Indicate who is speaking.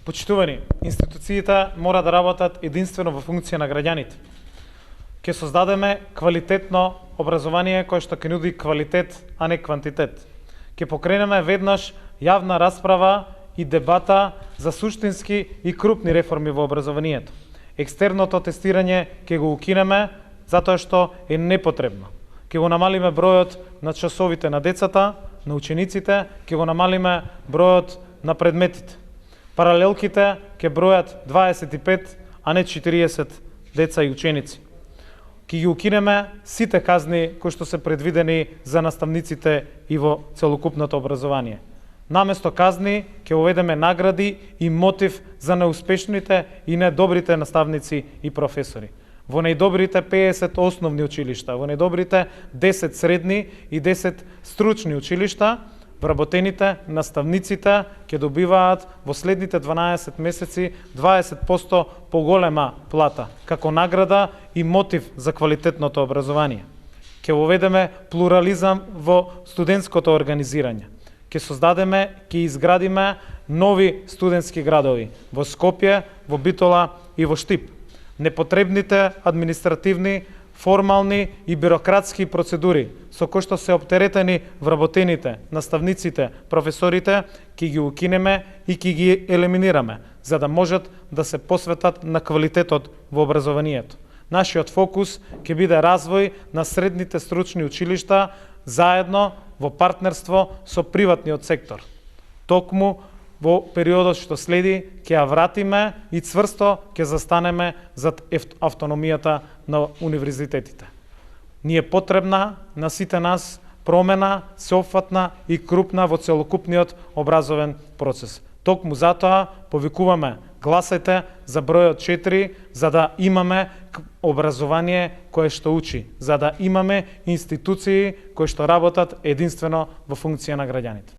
Speaker 1: Почитувани, институциите мора да работат единствено во функција на граѓаните. Ќе создадеме квалитетно образование кое што ќе нуди квалитет, а не квантитет. Ќе покренеме веднаш јавна расправа и дебата за суштински и крупни реформи во образованието. Екстерното тестирање ќе го укинеме затоа што е непотребно. Ќе го намалиме бројот на часовите на децата, на учениците, ќе го намалиме бројот на предметите. Паралелките ќе бројат 25, а не 40 деца и ученици. Ќе ги укинеме сите казни кои што се предвидени за наставниците и во целокупното образование. Наместо казни ќе уведеме награди и мотив за неуспешните и недобрите наставници и професори. Во најдобрите 50 основни училишта, во најдобрите 10 средни и 10 стручни училишта, вработените наставниците ќе добиваат во следните 12 месеци 20% поголема плата, како награда и мотив за квалитетното образование. Ќе воведеме плурализам во студентското организирање. Ќе создадеме, ќе изградиме нови студентски градови во Скопје, во Битола и во Штип. Непотребните административни, формални и бирократски процедури со кои што се оптеретени вработените, наставниците, професорите, ќе ги укинеме и ќе ги елиминираме, за да можат да се посветат на квалитетот во образованието. Нашиот фокус ќе биде развој на средните стручни училишта заедно во партнерство со приватниот сектор. Токму во периодот што следи ќе ја вратиме и цврсто ќе застанеме зад автономијата на универзитетите. Ни е потребна на сите нас промена, сеопфатна и крупна во целокупниот образовен процес. Токму затоа повикуваме: гласајте за бројот 4, за да имаме образование кое што учи, за да имаме институции кои што работат единствено во функција на граѓаните.